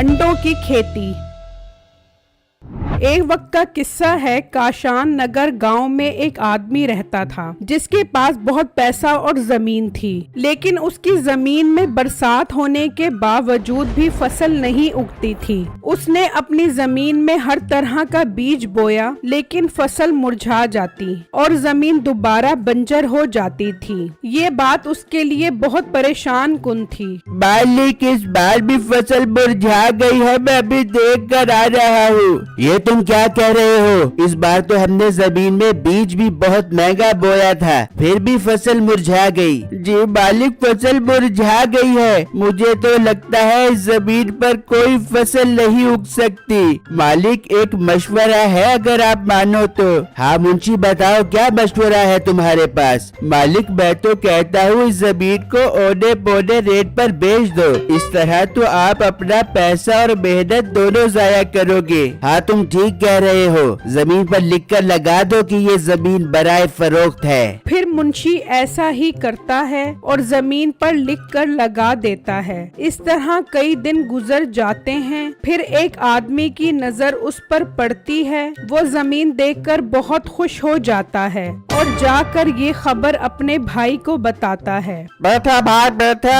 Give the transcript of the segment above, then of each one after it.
अंडों की खेती। एक वक्त का किस्सा है। काशान नगर गांव में एक आदमी रहता था जिसके पास बहुत पैसा और जमीन थी, लेकिन उसकी जमीन में बरसात होने के बावजूद भी फसल नहीं उगती थी। उसने अपनी जमीन में हर तरह का बीज बोया, लेकिन फसल मुरझा जाती और जमीन दोबारा बंजर हो जाती थी। ये बात उसके लिए बहुत परेशान कुन थी। मालिक, इस बार भी फसल मुरझा गई है, मैं अभी देख कर आ रहा हूँ। ये तुम क्या कह रहे हो? इस बार तो हमने जमीन में बीज भी बहुत महंगा बोया था, फिर भी फसल मुरझा गई। जी मालिक, फसल मुरझा गई है। मुझे तो लगता है इस जमीन पर कोई फसल नहीं उग सकती। मालिक, एक मशवरा है अगर आप मानो तो। हाँ मुंशी, बताओ क्या मशवरा है तुम्हारे पास? मालिक, मैं तो कहता हूँ इस जमीन को औने पौने रेट पर बेच दो। इस तरह तो आप अपना पैसा और मेहनत दोनों जाया करोगे। हाँ तुम ठीक कह रहे हो, जमीन पर लिखकर लगा दो कि ये जमीन बराए फरोख्त है। फिर मुंशी ऐसा ही करता है और जमीन पर लिखकर लगा देता है। इस तरह कई दिन गुजर जाते हैं। फिर एक आदमी की नजर उस पर पड़ती है। वो जमीन देखकर बहुत खुश हो जाता है और जाकर ये खबर अपने भाई को बताता है। बैठे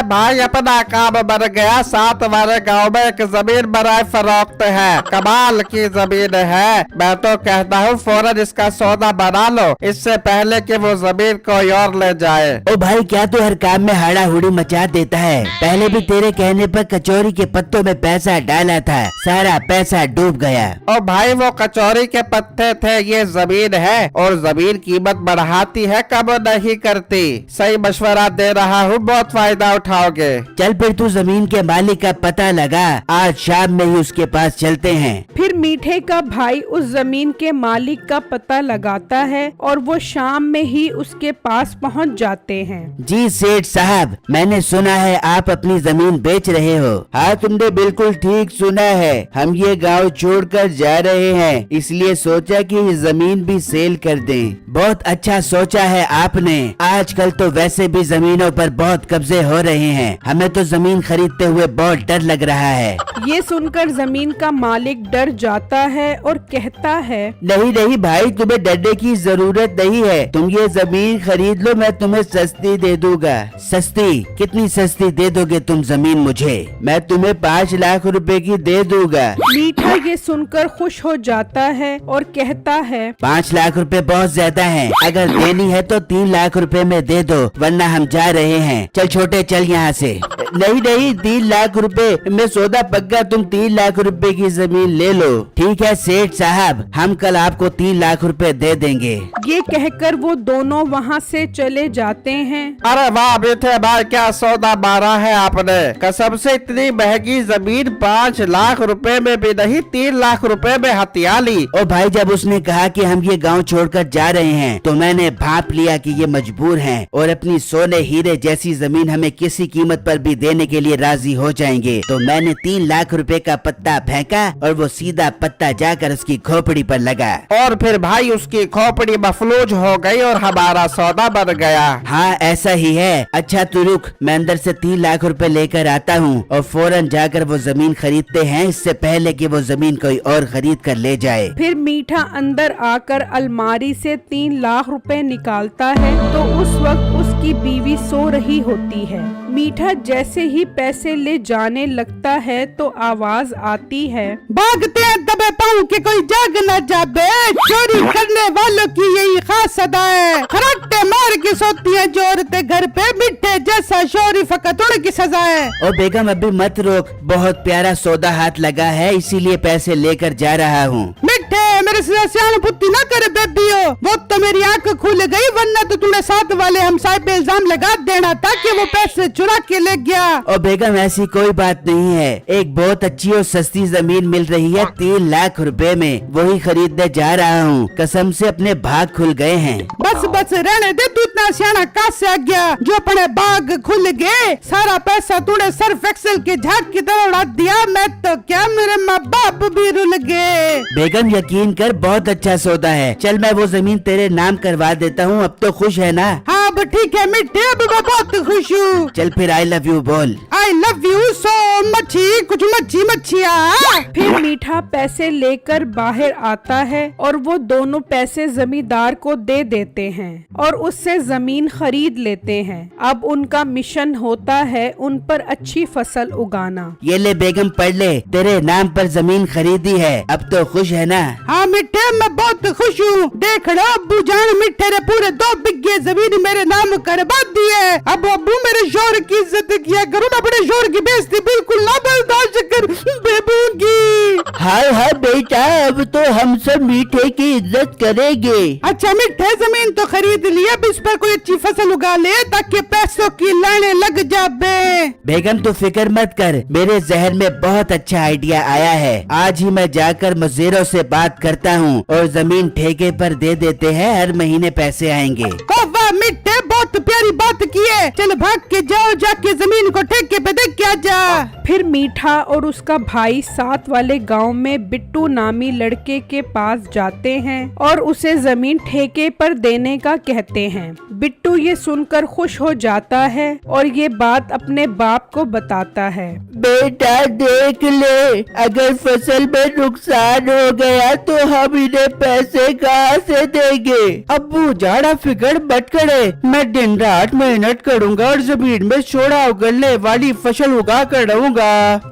भाई, अपना काम बन गया। 7 हमारे गाँव में एक जमीन बराए फरोख्त है, कमाल की जमीन है। मैं तो कहता हूँ फौरन इसका सौदा बना लो, इससे पहले कि वो जमीन कोई और ले जाए। ओ भाई, क्या तू हर काम में हाड़ा हुड़ी मचा देता है? पहले भी तेरे कहने पर कचौरी के पत्तों में पैसा डाला था, सारा पैसा डूब गया। ओ भाई, वो कचौरी के पत्ते थे, ये जमीन है। और जमीन कीमत बढ़ाती है, कम नहीं करती। सही मशवरा दे रहा हूँ, बहुत फायदा उठाओगे। चल फिर तू जमीन के मालिक का पता लगा, आज शाम में ही उसके पास चलते हैं। फिर मीठे का भाई उस जमीन के मालिक का पता लगाता है और वो शाम में ही उसके पास पहुंच जाते हैं। जी सेठ साहब, मैंने सुना है आप अपनी जमीन बेच रहे हो। हाँ तुमने बिल्कुल ठीक सुना है, हम ये गांव छोड़कर जा रहे हैं, इसलिए सोचा कि ये जमीन भी सेल कर दें। बहुत अच्छा सोचा है आपने। आजकल तो वैसे भी जमीनों पर बहुत कब्जे हो रहे हैं, हमें तो जमीन खरीदते हुए बहुत डर लग रहा है। ये सुनकर जमीन का मालिक डर जाता है और कहता है, नहीं भाई, तुम्हें डरने की जरूरत नहीं है। तुम ये जमीन खरीद लो, मैं तुम्हें सस्ती दे दूंगा। सस्ती? कितनी सस्ती दे दोगे तुम जमीन मुझे? मैं तुम्हें 5 लाख रुपए की दे दूंगा। मीठा ये सुनकर खुश हो जाता है और कहता है, 5 लाख रुपए बहुत ज्यादा हैं। अगर देनी है तो 3 लाख रुपए में दे दो, वरना हम जा रहे हैं। चल छोटे, चल यहाँ से। नहीं, 3 लाख रुपए में सौदा पक्का। तुम 3 लाख रुपए की जमीन ले लो। ठीक है सेठ साहब, हम कल आपको 3 लाख रुपए दे देंगे। ये कहकर वो दोनों वहाँ से चले जाते हैं। अरे वाह मीठे भाई, क्या सौदा मारा है आपने। कसम से इतनी महंगी जमीन 5 लाख रुपए में भी नहीं, 3 लाख रुपए में हथिया ली। ओ भाई, जब उसने कहा कि हम ये गांव छोड़कर जा रहे हैं तो मैंने भांप लिया कि ये मजबूर हैं और अपनी सोने हीरे जैसी जमीन हमें किसी कीमत पर भी देने के लिए राजी हो जाएंगे। तो मैंने 3 लाख रुपए का पत्ता फेंका और वो सीधा पत्ता जाकर उसकी खोपड़ी पर लगा। और फिर भाई उसकी खोपड़ी मफलूज हो गई और हमारा सौदा बन गया। हाँ ऐसा ही है। अच्छा तू रुक, मैं अंदर से 3 लाख रुपए लेकर आता हूँ और फौरन जाकर वो जमीन खरीदते हैं, इससे पहले कि वो जमीन कोई और खरीद कर ले जाए। फिर मीठा अंदर आकर अलमारी से 3 लाख रुपए निकालता है तो उस वक्त उसकी बीवी सो रही होती है। मीठा जैसे ही पैसे ले जाने लगता है तो आवाज आती है, भागते हैं दबे पाँव के कोई जाग न जाबे। चोरी करने वालों की यही खास अदा है, खराटे मार के सोती है जो औरतें घर पे, मिठे जैसा शोरी फकत उनकी सजा है। ओ बेगम अभी मत रोक, बहुत प्यारा सौदा हाथ लगा है, इसीलिए पैसे लेकर जा रहा हूँ। मिठे मेरे से सियानपुत्ती न करे बेबियो, वो तो मेरी आंख खुल गई, वरना तो तूने साथ वाले हमसाये पे इल्जाम लगा देना था कि वो पैसे चुरा के ले गया। ओ बेगम ऐसी कोई बात नहीं है, एक बहुत अच्छी और सस्ती जमीन मिल रही है 3 लाख रुपए में, वही खरीदने जा रहा हूँ। कसम से अपने भाग खुल गए हैं। बस रहने दे, तू इतना सियाना कहाँ से आ गया जो अपने भाग खुल गए। सारा पैसा तूने सर्फ एक्सेल के झाग की तरह उड़ा दिया, मैं तो क्या मेरे माँ बाप भी रुल गए। बेगम यकीन कर, बहुत अच्छा सौदा है। चल मैं वो जमीन तेरे नाम करवा देता हूँ, अब तो खुश है ना? हाँ अब ठीक है मिठे, अब मैं बहुत खुश हूँ। चल फिर आई लव यू बोल। I love you so much. कुछ मच्छियाँ। फिर मीठा पैसे लेकर बाहर आता है और वो दोनों पैसे जमींदार को दे देते हैं और उससे जमीन खरीद लेते हैं। अब उनका मिशन होता है उन पर अच्छी फसल उगाना। ये ले बेगम, पढ़ ले, तेरे नाम पर जमीन खरीदी है, अब तो खुश है ना? हाँ मिठे, मैं बहुत खुश हूँ। देख लो अब्बू जान, मिठे ने पूरे 2 बिघे जमीन मेरे नाम करवा दी है। अब अब्बू मेरे शोहर की इज्जत किया करो, मैं अपने शोहर की बेइज्जती बिल्कुल ना बर्दाश्त कर बेबूंगी। हाय हाय बेटा, अब तो हम सब मीठे की इज्जत करेंगे। अच्छा मिठे, जमीन तो खरीद लिया, अब इस पर कोई अच्छी फसल उगा ले ताकि पैसों की लाने लग जाए। बेगम तू फिक्र मत कर, मेरे जहन में बहुत अच्छा आइडिया आया है। आज ही मैं जाकर मजीरों से बात करता हूँ और जमीन ठेके पर दे देते हैं, हर महीने पैसे आएंगे। वाह मिठे, बहुत प्यारी बात की है। चल भाग के जाओ, जाके जमीन को ठेके पे देख के आ जा। फिर मीठा और उसका भाई साथ वाले गांव में बिट्टू नामी लड़के के पास जाते हैं और उसे जमीन ठेके पर देने का कहते हैं। बिट्टू ये सुनकर खुश हो जाता है और ये बात अपने बाप को बताता है। बेटा देख ले, अगर फसल में नुकसान हो गया तो हम इन्हें पैसे कहाँ से देंगे? अब्बू जाड़ा फिक्र मत करे, मैं दिन रात मेहनत करूँगा और जमीन में सोडा उगलने वाली फसल उगा कर रहूँगा।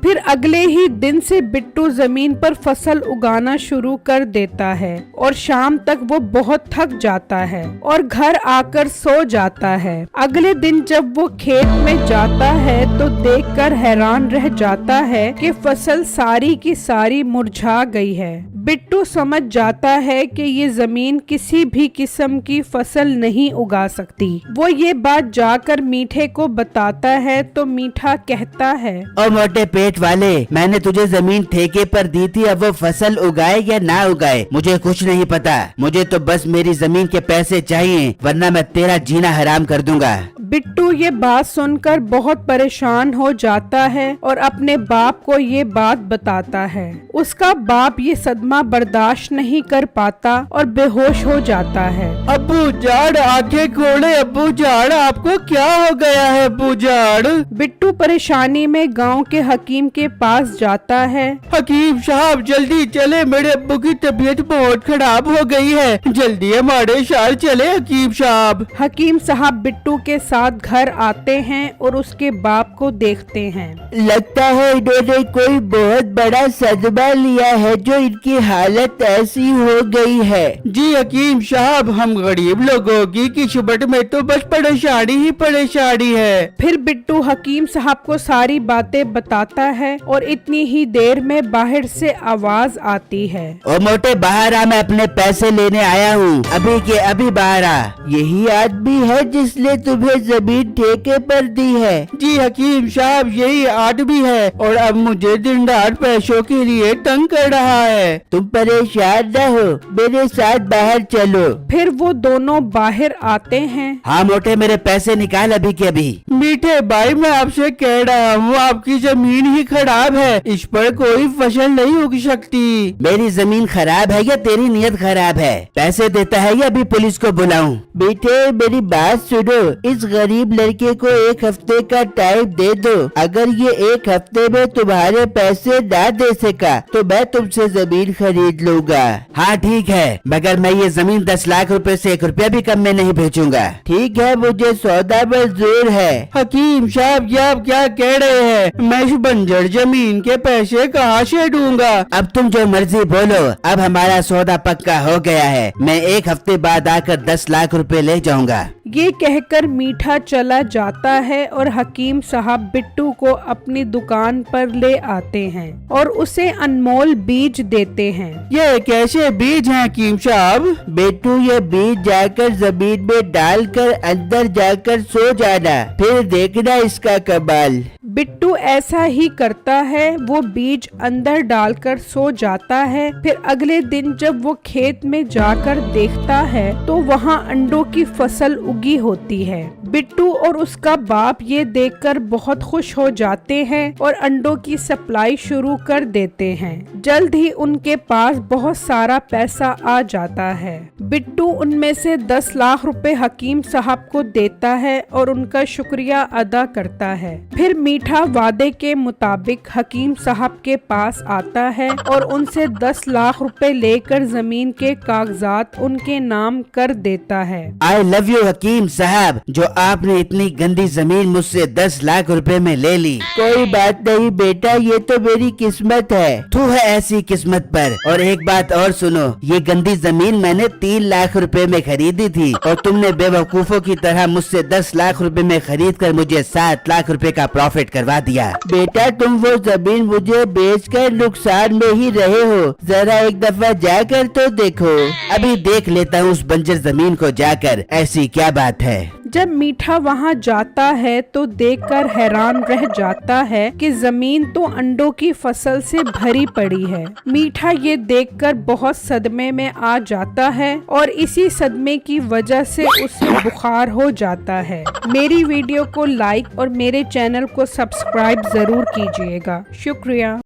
फिर अगले ही दिन से बिट्टू जमीन पर फसल उगाना शुरू कर देता है और शाम तक वो बहुत थक जाता है और घर आकर सो जाता है। अगले दिन जब वो खेत में जाता है तो देखकर हैरान रह जाता है कि फसल सारी की सारी मुरझा गई है। बिट्टू समझ जाता है कि ये जमीन किसी भी किस्म की फसल नहीं उगा सकती। वो ये बात जाकर मीठे को बताता है तो मीठा कहता है, और मोटे पेट वाले, मैंने तुझे जमीन ठेके पर दी थी, अब वो फसल उगाए या ना उगाए मुझे कुछ नहीं पता। मुझे तो बस मेरी जमीन के पैसे चाहिए, वरना मैं तेरा जीना हराम कर दूंगा। बिट्टू ये बात सुनकर बहुत परेशान हो जाता है और अपने बाप को ये बात बताता है। उसका बाप ये सदमा बर्दाश्त नहीं कर पाता और बेहोश हो जाता है। अब्बू जाड़ आंखें खोले, अब्बू जाड़ आपको क्या हो गया है? अब्बू जाड़। बिट्टू परेशानी में गांव के हकीम के पास जाता है। हकीम साहब जल्दी चले, मेरे अब्बू की तबीयत बहुत खराब हो गई है, जल्दी हमारे शहर चले हकीम साहब। हकीम साहब बिट्टू के साथ घर आते हैं और उसके बाप को देखते हैं। लगता है इन्होंने कोई बहुत बड़ा सदमा लिया है जो इनकी हालत ऐसी हो गई है। जी हकीम साहब, हम गरीब लोगों की किस्मत में तो बस परेशानी ही परेशानी है। फिर बिट्टू हकीम साहब को सारी बातें बताता है और इतनी ही देर में बाहर से आवाज आती है, ओ मोटे बाहर आ, मैं अपने पैसे लेने आया हूँ, अभी के अभी बाहर आ। यही आदमी है जिसने तुम्हें जमीन ठेके पर दी है। जी हकीम साहब, यही आदमी है और अब मुझे दिन रात पैसों के लिए तंग कर रहा है। तुम परेशान न हो, मेरे साथ बाहर चलो। फिर वो दोनों बाहर आते हैं। हाँ मोटे, मेरे पैसे निकाल अभी के अभी। मीठे भाई, मैं आपसे कह रहा हूँ आपकी जमीन ही खराब है, इस पर कोई फसल नहीं उग सकती। मेरी जमीन खराब है या तेरी नीयत खराब है? पैसे देता है या अभी पुलिस को बुलाऊं? बेटे मेरी बात सुनो, इस गरीब लड़के को 1 हफ्ते का टाइम दे दो। अगर ये 1 हफ्ते में तुम्हारे पैसे ना दे सका तो मैं तुमसे जमीन खरीद लूंगा। हाँ ठीक है, मगर मैं ये जमीन 10 लाख रुपए से 1 रुपया भी कम में नहीं बेचूंगा। ठीक है, मुझे सौदा मंजूर है। हकीम साहब, ये आप क्या कह रहे हैं? मैं इस बंजर जमीन के पैसे कहाँ से दूंगा? अब तुम जो मर्जी बोलो, अब हमारा सौदा पक्का हो गया है। मैं 1 हफ्ते बाद आकर 10 लाख रुपए ले जाऊंगा। ये कहकर मीठा चला जाता है और हकीम साहब बिट्टू को अपनी दुकान पर ले आते हैं और उसे अनमोल बीज देते हैं। ये कैसे बीज हैं हकीम साहब? बेटू, ये बीज जाकर जमीन में डालकर अंदर जाकर सो जाना, फिर देखना इसका कमाल। बिट्टू ऐसा ही करता है, वो बीज अंदर डालकर सो जाता है। फिर अगले दिन जब वो खेत में जाकर देखता है तो वहाँ अंडों की फसल उगी होती है। बिट्टू और उसका बाप ये देखकर बहुत खुश हो जाते हैं और अंडों की सप्लाई शुरू कर देते हैं। जल्द ही उनके पास बहुत सारा पैसा आ जाता है। बिट्टू उनमें से 10 लाख रुपए हकीम साहब को देता है और उनका शुक्रिया अदा करता है। फिर मीठा मीठा वादे के मुताबिक हकीम साहब के पास आता है और उनसे 10 लाख रुपए लेकर जमीन के कागजात उनके नाम कर देता है। आई लव यू हकीम साहब, जो आपने इतनी गंदी जमीन मुझसे 10 लाख रुपए में ले ली। कोई बात नहीं बेटा, ये तो मेरी किस्मत है। तू है ऐसी किस्मत पर। और एक बात और सुनो, ये गंदी जमीन मैंने 3 लाख रुपए में खरीदी थी और तुमने बेवकूफों की तरह मुझसे 10 लाख रुपए में खरीद कर मुझे 7 लाख रुपए का प्रॉफिट करवा दिया। बेटा तुम वो जमीन मुझे बेचकर नुकसान में ही रहे हो, जरा एक दफा जाकर तो देखो। अभी देख लेता हूँ उस बंजर जमीन को जाकर, ऐसी क्या बात है। जब मीठा वहाँ जाता है तो देखकर हैरान रह जाता है कि जमीन तो अंडों की फसल से भरी पड़ी है। मीठा ये देखकर बहुत सदमे में आ जाता है और इसी सदमे की वजह से उसे बुखार हो जाता है। मेरी वीडियो को लाइक और मेरे चैनल को सब्सक्राइब जरूर कीजिएगा। शुक्रिया।